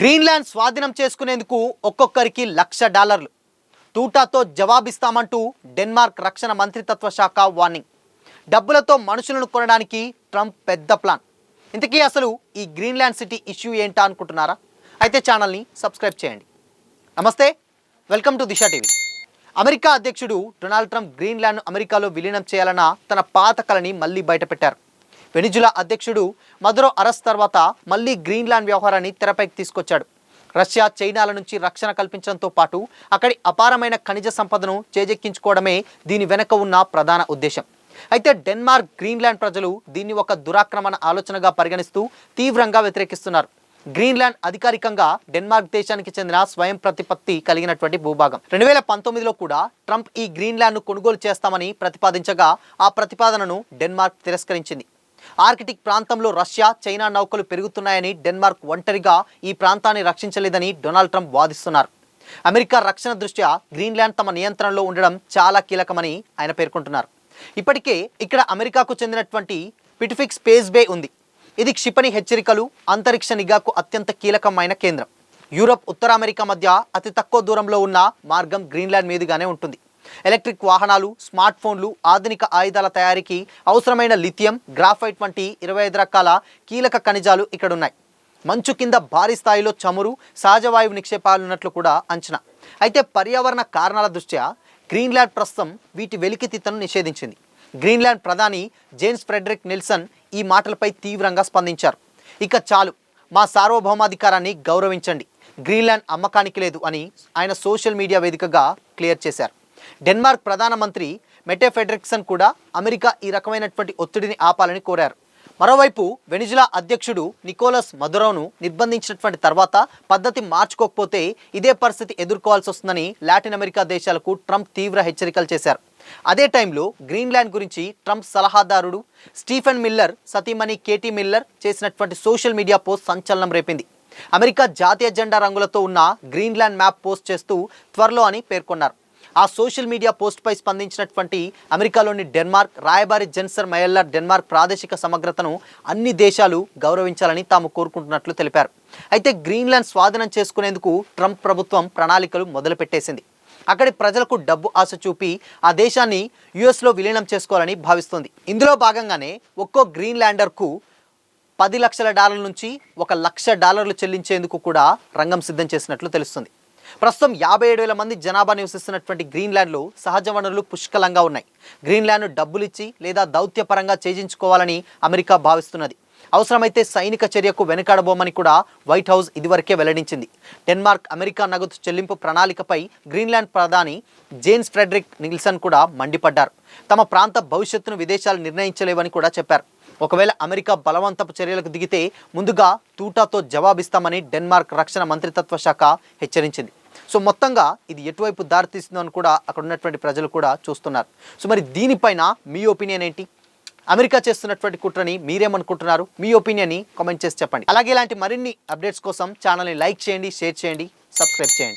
Greenland స్వాధీనం చేసుకునేందుకు ఒక్కొక్కరికి $1,00,000 తూటాతో జవాబిస్తామంటూ డెన్మార్క్ రక్షణ మంత్రిత్వ శాఖ వార్నింగ్. డబ్బులతో మనుషులను కొనడానికి ట్రంప్ పెద్ద ప్లాన్. ఇంతకీ అసలు ఈ గ్రీన్లాండ్ సిటీ ఇష్యూ ఏంటా అనుకుంటున్నారా? అయితే ఛానల్ని సబ్స్క్రైబ్ చేయండి. నమస్తే, welcome to Disha TV. America అధ్యక్షుడు డొనాల్డ్ ట్రంప్ గ్రీన్లాండ్ను అమెరికాలో విలీనం చేయాలన్న తన పాత కలని మళ్ళీ బయటపెట్టారు. వెనిజులా అధ్యక్షుడు మదురో అరెస్ట్ తర్వాత మళ్ళీ గ్రీన్లాండ్ వ్యవహారాన్ని తెరపైకి తీసుకొచ్చాడు. రష్యా, చైనాల నుంచి రక్షణ కల్పించడంతో పాటు అక్కడి అపారమైన ఖనిజ సంపదను చేజెక్కించుకోవడమే దీని వెనక ఉన్న ప్రధాన ఉద్దేశం. అయితే డెన్మార్క్, గ్రీన్లాండ్ ప్రజలు దీన్ని ఒక దురాక్రమణ ఆలోచనగా పరిగణిస్తూ తీవ్రంగా వ్యతిరేకిస్తున్నారు. గ్రీన్లాండ్ అధికారికంగా డెన్మార్క్ దేశానికి చెందిన స్వయం ప్రతిపత్తి కలిగినటువంటి భూభాగం. 2019లో కూడా ట్రంప్ ఈ గ్రీన్లాండ్ను కొనుగోలు చేస్తామని ప్రతిపాదించగా ఆ ప్రతిపాదనను డెన్మార్క్ తిరస్కరించింది. ఆర్కిటిక్ ప్రాంతంలో రష్యా, చైనా నౌకలు పెరుగుతున్నాయని డెన్మార్క్ ఒంటరిగా ఈ ప్రాంతాన్ని రక్షించలేదని డొనాల్డ్ ట్రంప్ వాదిస్తున్నారు. అమెరికా రక్షణ దృష్ట్యా గ్రీన్లాండ్ తమ నియంత్రణలో ఉండడం చాలా కీలకమని ఆయన పేర్కొంటున్నారు. ఇప్పటికే ఇక్కడ అమెరికాకు చెందినటువంటి పిసిఫిక్ స్పేస్ బే ఉంది. ఇది క్షిపణి హెచ్చరికలు, అంతరిక్ష నిఘాకు అత్యంత కీలకమైన కేంద్రం. యూరప్, ఉత్తర అమెరికా మధ్య అతి తక్కువ దూరంలో ఉన్న మార్గం గ్రీన్లాండ్ మీదుగానే ఉంటుంది. ఎలక్ట్రిక్ వాహనాలు, స్మార్ట్ ఫోన్లు, ఆధునిక ఆయుధాల తయారీకి అవసరమైన లిథియం, గ్రాఫైట్ వంటి 25 రకాల కీలక ఖనిజాలు ఇక్కడ ఉన్నాయి. మంచు కింద భారీ స్థాయిలో చమురు, సహజ వాయువు నిక్షేపాలున్నట్లు కూడా అంచనా. అయితే పర్యావరణ కారణాల దృష్ట్యా గ్రీన్లాండ్ ప్రస్తుతం వీటి వెలికితీతను నిషేధించింది. గ్రీన్లాండ్ ప్రధాని జేన్స్ ఫ్రెడరిక్ నిల్సన్ ఈ మాటలపై తీవ్రంగా స్పందించారు. ఇక చాలు, మా సార్వభౌమాధికారాన్ని గౌరవించండి, గ్రీన్లాండ్ అమ్మకానికి లేదు అని ఆయన సోషల్ మీడియా వేదికగా క్లియర్ చేశారు. డెన్మార్క్ ప్రధానమంత్రి మెటే ఫ్రెడరిక్సన్ కూడా అమెరికా ఈ రకమైనటువంటి ఒత్తిడిని ఆపాలని కోరారు. మరోవైపు వెనిజులా అధ్యక్షుడు నికోలస్ మదురోను నిర్బంధించినటువంటి తర్వాత పద్ధతి మార్చుకోకపోతే ఇదే పరిస్థితి ఎదుర్కోవాల్సి వస్తుందని లాటిన్ అమెరికా దేశాలకు ట్రంప్ తీవ్ర హెచ్చరికలు చేశారు. అదే టైంలో గ్రీన్లాండ్ గురించి ట్రంప్ సలహాదారుడు స్టీఫెన్ మిల్లర్ సతీమణి కేటీ మిల్లర్ చేసినటువంటి సోషల్ మీడియా పోస్ట్ సంచలనం రేపింది. అమెరికా జాతీయ జెండా రంగులతో ఉన్న గ్రీన్లాండ్ మ్యాప్ పోస్ట్ చేస్తూ త్వరలో అని పేర్కొన్నారు. ఆ సోషల్ మీడియా పోస్ట్పై స్పందించినటువంటి అమెరికాలోని డెన్మార్క్ రాయబారి జెన్సర్ మయల్లర్ డెన్మార్క్ ప్రాదేశిక సమగ్రతను అన్ని దేశాలు గౌరవించాలని తాము కోరుకుంటున్నట్లు తెలిపారు. అయితే గ్రీన్లాండ్ స్వాధీనం చేసుకునేందుకు ట్రంప్ ప్రభుత్వం ప్రణాళికలు మొదలుపెట్టేసింది. అక్కడి ప్రజలకు డబ్బు ఆశ చూపి ఆ దేశాన్ని యుఎస్లో విలీనం చేసుకోవాలని భావిస్తోంది. ఇందులో భాగంగానే ఒక్కో గ్రీన్లాండర్కు $10,00,000 నుంచి $1,00,000 చెల్లించేందుకు కూడా రంగం సిద్ధం చేసినట్లు తెలుస్తుంది. ప్రస్తుతం 57,000 మంది జనాభా నివసిస్తున్నటువంటి గ్రీన్లాండ్లో సహజ వనరులు పుష్కలంగా ఉన్నాయి. గ్రీన్లాండ్ను డబ్బులిచ్చి లేదా దౌత్యపరంగా చేజించుకోవాలని అమెరికా భావిస్తున్నది. అవసరమైతే సైనిక చర్యకు వెనుకాడబోమని కూడా వైట్ హౌస్ ఇదివరకే వెల్లడించింది. డెన్మార్క్ అమెరికా నగదు చెల్లింపు ప్రణాళికపై గ్రీన్లాండ్ ప్రధాని జేన్స్ ఫ్రెడరిక్ నిల్సన్ కూడా మండిపడ్డారు. తమ ప్రాంత భవిష్యత్తును విదేశాలు నిర్ణయించలేవని కూడా చెప్పారు. ఒకవేళ అమెరికా బలవంతపు చర్యలకు దిగితే ముందుగా తూటాతో జవాబిస్తామని డెన్మార్క్ రక్షణ మంత్రిత్వ శాఖ హెచ్చరించింది. సో మొత్తంగా ఇది ఎటువైపు దారితీస్తుందో అని కూడా అక్కడ ఉన్నటువంటి ప్రజలు కూడా చూస్తున్నారు. సో మరి దీనిపైన మీ ఒపీనియన్ ఏంటి? అమెరికా చేస్తున్నటువంటి కుట్రని మీరేమనుకుంటున్నారు? మీ ఒపీనియన్ని కామెంట్ చేసి చెప్పండి. అలాగే ఇలాంటి మరిన్ని అప్డేట్స్ కోసం ఛానల్ని లైక్ చేయండి, షేర్ చేయండి, సబ్స్క్రైబ్ చేయండి.